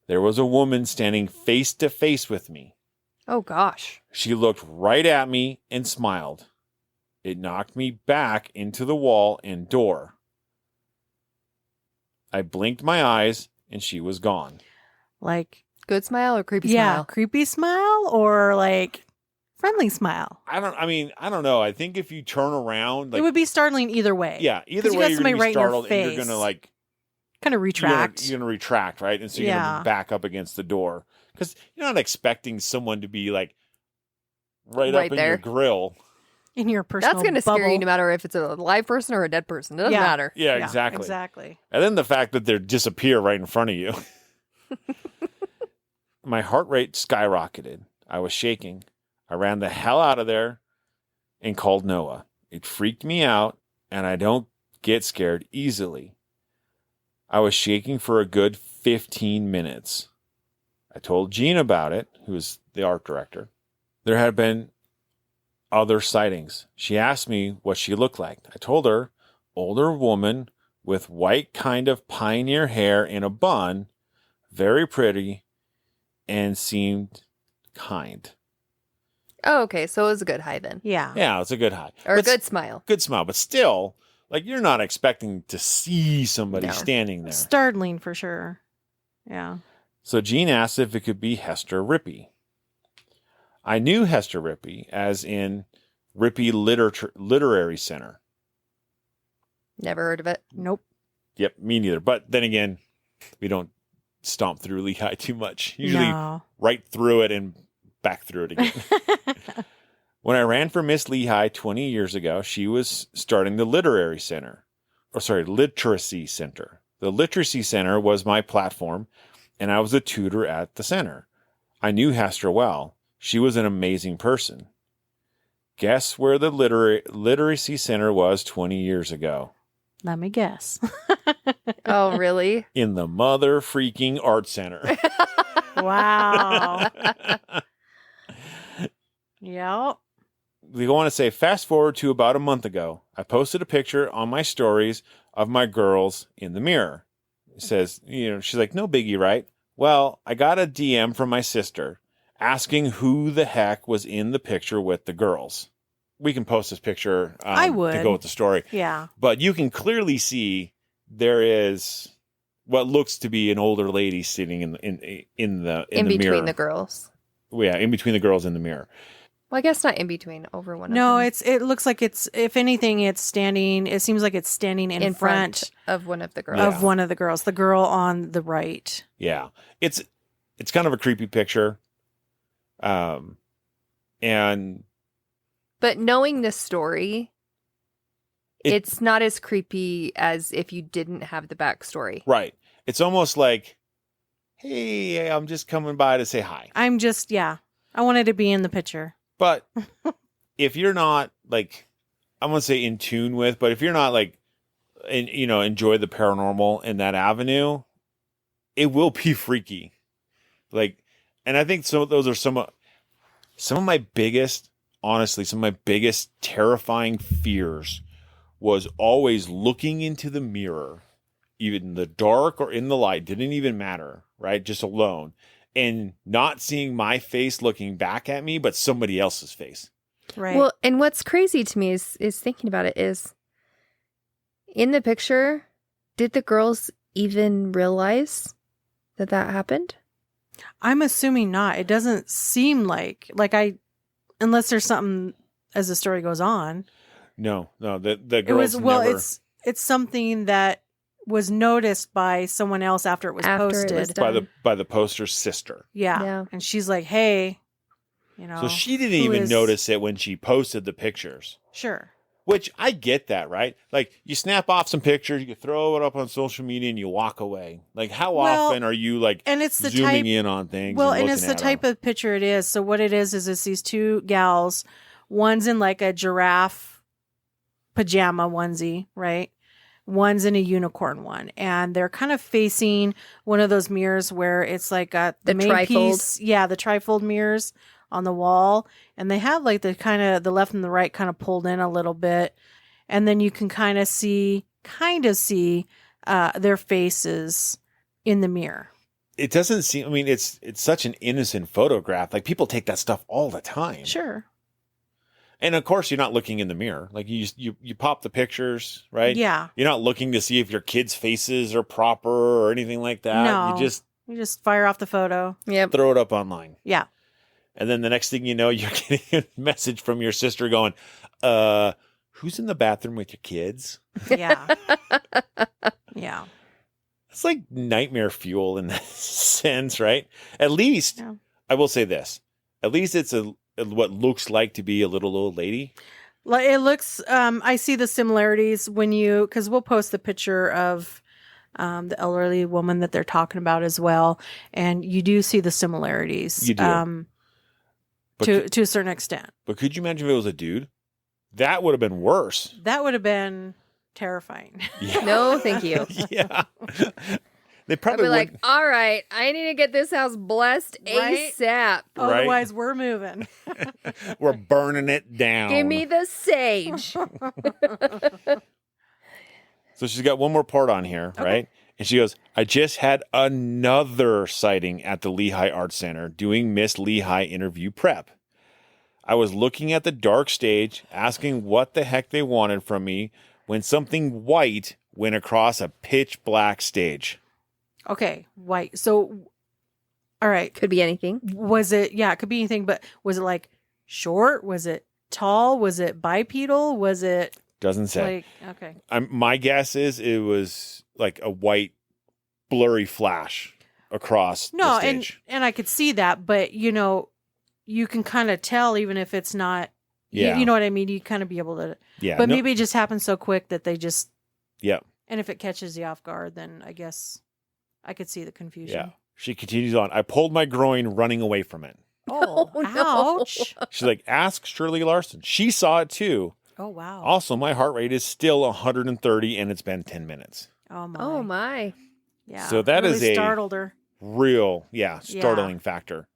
There was a woman standing face to face with me. Oh, gosh. She looked right at me and smiled. It knocked me back into the wall and door. I blinked my eyes and she was gone. Like, good smile or creepy yeah, smile? Creepy smile or like friendly smile? I don't know. I think if you turn around, like, it would be startling either way. Yeah, either way you're going to be startled and you're going to like kind of retract. You're going to retract, right? And so you're going to back up against the door because you're not expecting someone to be like right up in there. your grill. In your personal That's going to bubble. scare you no matter if it's a live person or a dead person. It doesn't matter. Yeah, exactly. Exactly. And then the fact that they disappear right in front of you. My heart rate skyrocketed. I was shaking. I ran the hell out of there and called Noah. It freaked me out, and I don't get scared easily. I was shaking for a good 15 minutes. I told Jean about it, who was the art director. There had been other sightings. She asked me what she looked like. I told her, older woman with white kind of pioneer hair in a bun, very pretty, and seemed kind. Oh, okay. So it was a good high then. Yeah. Yeah, it's a good high. Or a good smile. Good smile, but still, like you're not expecting to see somebody standing there. Startling for sure. Yeah. So Jean asked if it could be Hester Rippey. I knew Hester Rippey, as in Rippey Literary Center. Never heard of it. Nope. Yep, me neither. But then again, we don't stomp through Lehi too much. Usually No. right through it and back through it again. When I ran for Miss Lehi 20 years ago, she was starting the Literacy Center. The Literacy Center was my platform, and I was a tutor at the center. I knew Hester well. She was an amazing person. Guess where the Literacy Center was 20 years ago? Let me guess. Oh, really? In the mother freaking art center. Wow. Yep. We want to say fast forward to about a month ago. I posted a picture on my stories of my girls in the mirror. It says, she's like, no biggie, right? Well, I got a DM from my sister asking who the heck was in the picture with the girls. We can post this picture I would. to go with the story. Yeah. But you can clearly see there is what looks to be an older lady sitting in the mirror. In between the girls. Yeah, in between the girls in the mirror. Well, I guess not in between, over one No, of them. it looks like it's, if anything, it's standing, it seems like it's standing in front of one of the girls. of one of the girls, the girl on the right. Yeah. It's kind of a creepy picture. And But knowing this story, it's not as creepy as if you didn't have the backstory. Right. It's almost like, hey, I'm just coming by to say hi. I wanted to be in the picture. But if you're not like, I'm going to say in tune with, but if you're not like, enjoy the paranormal in that avenue, it will be freaky. Like, and I think those are some of my biggest, honestly, some of my biggest terrifying fears was always looking into the mirror, even in the dark or in the light, didn't even matter, right? Just alone. And not seeing my face looking back at me, but somebody else's face. Right. Well, and what's crazy to me is thinking about it is, in the picture, did the girls even realize that happened? I'm assuming not. It doesn't seem like unless there's something as the story goes on. No, the girls never. It's something that was noticed by someone else after it was posted. By the poster's sister. Yeah. And she's like, hey, So she didn't even notice it when she posted the pictures. Sure. Which I get that, right? Like you snap off some pictures, you throw it up on social media and you walk away. Like how often are you like and it's the zooming in on things? Well, and it's the type of picture it is. So what it is it's these two gals. One's in like a giraffe pajama onesie, right? One's in a unicorn one, and they're kind of facing one of those mirrors where it's like the main trifold piece, the trifold mirrors on the wall, and they have like the kind of the left and the right kind of pulled in a little bit, and then you can kind of see their faces in the mirror. It doesn't seem. I mean, it's such an innocent photograph. Like people take that stuff all the time. Sure. And of course, you're not looking in the mirror. Like you pop the pictures, right? Yeah. You're not looking to see if your kids' faces are proper or anything like that. No. You just fire off the photo. Yep. Throw it up online. Yeah. And then the next thing you know, you're getting a message from your sister going, who's in the bathroom with your kids? Yeah. Yeah. It's like nightmare fuel in that sense, right? At least, I will say this. At least it's what looks like to be a little old lady. It looks, I see the similarities because we'll post the picture of the elderly woman that they're talking about as well. And you do see the similarities. You do. To a certain extent. But could you imagine if it was a dude? That would have been worse. That would have been terrifying. Yeah. No, thank you. Yeah. They probably I'd be like, all right, I need to get this house blessed ASAP. Otherwise, we're moving. We're burning it down. Give me the sage. So she's got one more part on here, right? And she goes, I just had another sighting at the Lehi Art Center doing Miss Lehi interview prep. I was looking at the dark stage, asking what the heck they wanted from me when something white went across a pitch black stage. Okay, white. So, all right. Could be anything. Was it, it could be anything, but was it like short? Was it tall? Was it bipedal? Was it Doesn't say. Like, okay. My guess is it was like a white, blurry flash across No, the stage. and I could see that, but you can kind of tell even if it's not. Yeah. You know what I mean? You kind of be able to. Yeah. But maybe it just happens so quick that they just. Yeah. And if it catches you off guard, then I guess I could see the confusion. Yeah. She continues on. I pulled my groin running away from it. Oh, ouch. She's like, ask Shirley Larson. She saw it too. Oh, wow. Also, my heart rate is still 130 and it's been 10 minutes. Oh, my. Oh, my. Yeah. So that really is a startled her. Real, startling factor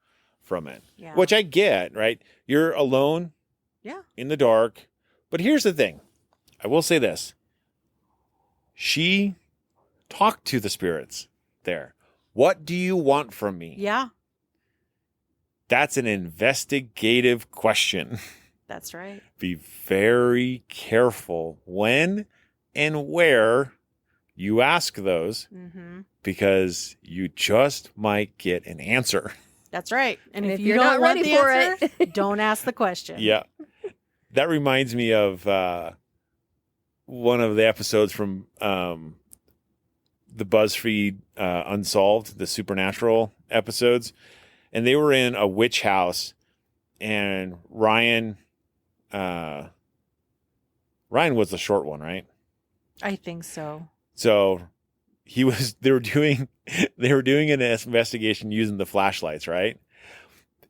from it. Yeah. Which I get, right? You're alone in the dark. But here's the thing. I will say this. She talked to the spirits there. What do you want from me? Yeah. That's an investigative question. That's right. Be very careful when and where you ask those because you just might get an answer. That's right. And if you you're don't not want ready the for answer, it, don't ask the question. Yeah. That reminds me of one of the episodes from the BuzzFeed Unsolved, the supernatural episodes. And they were in a witch house, and Ryan was the short one, right? I think so. So they were doing an investigation using the flashlights, right?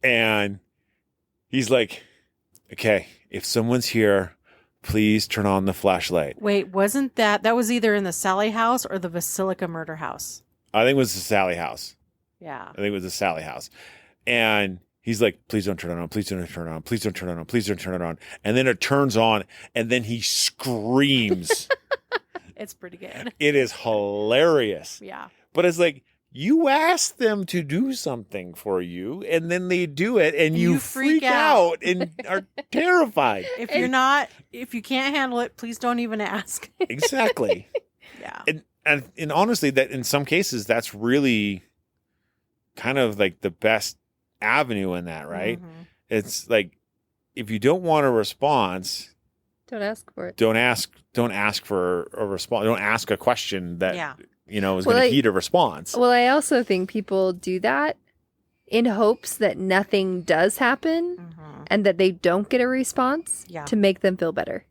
And he's like, okay, if someone's here, please turn on the flashlight. Wait, wasn't that was either in the Sally house or the Basilica murder house? I think it was the Sally house. Yeah. I think it was the Sally house. And he's like, please don't turn it on. Please don't turn it on. Please don't turn it on. Please don't turn it on. And then it turns on and then he screams. It's pretty good. It is hilarious. Yeah. But it's like, you ask them to do something for you and then they do it and you freak out and are terrified. If you can't handle it, please don't even ask. Exactly. Yeah. And honestly, that in some cases, that's really kind of like the best avenue in that, right? Mm-hmm. It's like, if you don't want a response, don't ask for it. Don't ask for a response. Don't ask a question that is going to heed a response. Well, I also think people do that in hopes that nothing does happen and that they don't get a response to make them feel better.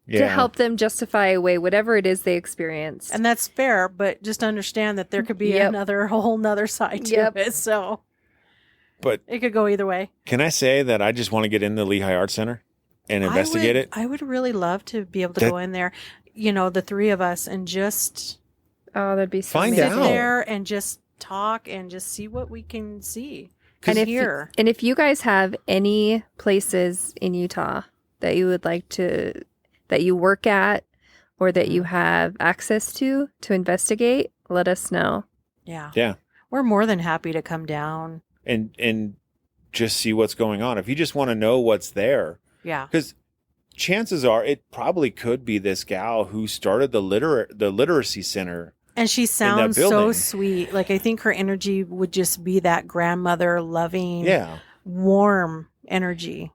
Yeah. To help them justify away whatever it is they experienced. And that's fair, but just understand that there could be a whole nother side to it. So but it could go either way. Can I say that I just want to get in the Lehi Art Center and investigate it? I would really love to be able to go in there, the three of us, and just that'd be so find sit out there and just talk and just see what we can see. And if you guys have any places in Utah that you would like that you work at or that you have access to investigate, let us know. Yeah. Yeah. We're more than happy to come down. And just see what's going on. If you just want to know what's there. Yeah. Because chances are it probably could be this gal who started the literacy center. And she sounds so sweet. Like, I think her energy would just be that grandmother loving, warm energy.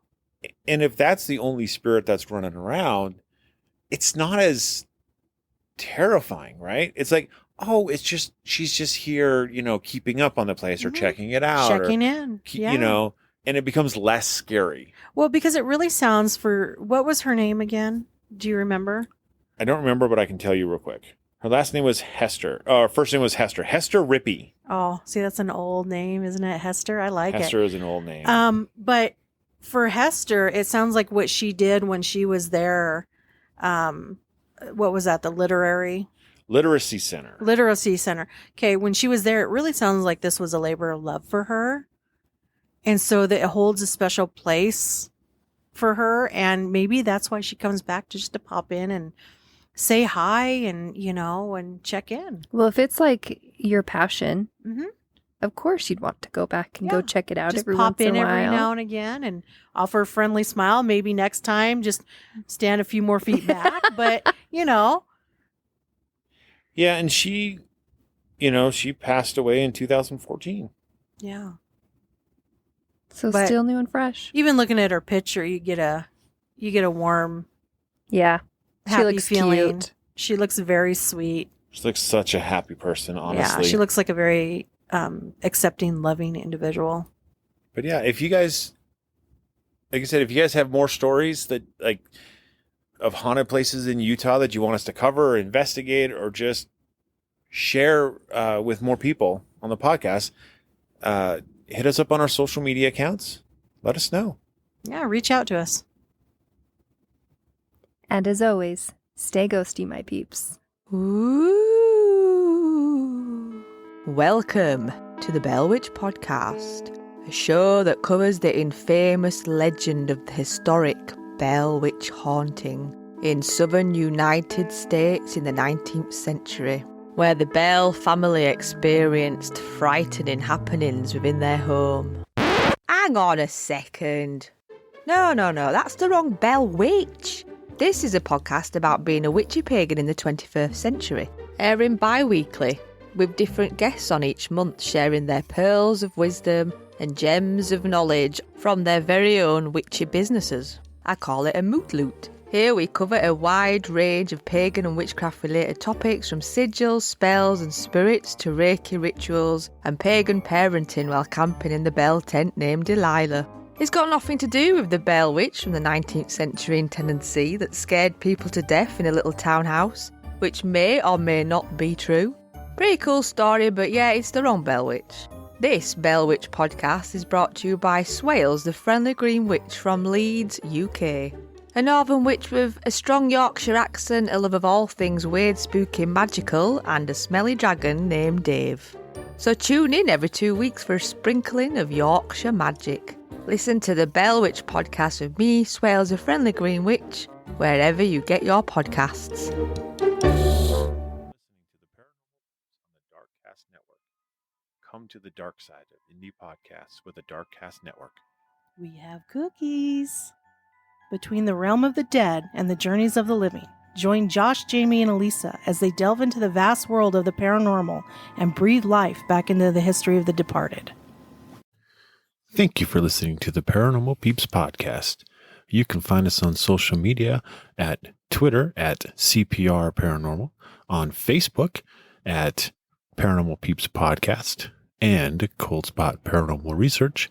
And if that's the only spirit that's running around, it's not as terrifying, right? It's like, oh, she's just here, keeping up on the place or checking it out. Checking in. And it becomes less scary. Well, because it really sounds what was her name again? Do you remember? I don't remember, but I can tell you real quick. Her last name was Hester. Her first name was Hester. Hester Rippey. Oh, see, that's an old name, isn't it? Hester. I like it. Hester is an old name. But for Hester, it sounds like what she did when she was there. What was that? The Literacy Center. Literacy Center. Okay, when she was there, it really sounds like this was a labor of love for her. And so that it holds a special place for her. And maybe that's why she comes back just to pop in and say hi and, and check in. Well, if it's like your passion, of course you'd want to go back and go check it out just every pop once in a while. Every now and again and offer a friendly smile. Maybe next time just stand a few more feet back. But, Yeah, and she passed away in 2014. Yeah. So still new and fresh. Even looking at her picture, you get a warm. Yeah. happy looks feeling. cute. She looks very sweet. She looks such a happy person, honestly. Yeah, she looks like a very accepting, loving individual. But yeah, if you guys, like I said, if you guys have more stories that like of haunted places in Utah that you want us to cover or investigate or just share with more people on the podcast, hit us up on our social media accounts. Let us know. Yeah, reach out to us. And as always, stay ghosty, my peeps. Ooh. Welcome to the Bell Witch Podcast, a show that covers the infamous legend of the historic Bell Witch haunting in southern United States in the 19th century, where the Bell family experienced frightening happenings within their home. Hang on a second. No, that's the wrong Bell Witch. This is a podcast about being a witchy pagan in the 21st century, airing bi-weekly, with different guests on each month sharing their pearls of wisdom and gems of knowledge from their very own witchy businesses. I call it a moot loot. Here we cover a wide range of pagan and witchcraft related topics, from sigils, spells and spirits to Reiki rituals and pagan parenting while camping in the Bell tent named Delilah. It's got nothing to do with the Bell Witch from the 19th century in Tennessee that scared people to death in a little townhouse, which may or may not be true. Pretty cool story, but yeah, it's the wrong Bell Witch. This Bell Witch podcast is brought to you by Swales, the friendly green witch from Leeds, UK. A northern witch with a strong Yorkshire accent, a love of all things weird, spooky, magical, and a smelly dragon named Dave. So tune in every 2 weeks for a sprinkling of Yorkshire magic. Listen to the Bell Witch podcast with me, Swales, a friendly green witch, wherever you get your podcasts. Listening to the Paranormal on the Darkcast Network. Come to the dark side of indie podcasts with the Darkcast Network. We have cookies. Between the realm of the dead and the journeys of the living, join Josh, Jamie, and Elisa as they delve into the vast world of the paranormal and breathe life back into the history of the departed. Thank you for listening to the Paranormal Peeps podcast. You can find us on social media at Twitter at CPR Paranormal, on Facebook at Paranormal Peeps Podcast and Cold Spot Paranormal Research.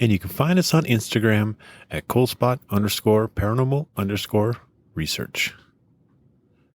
And you can find us on Instagram at coldspot_paranormal_research.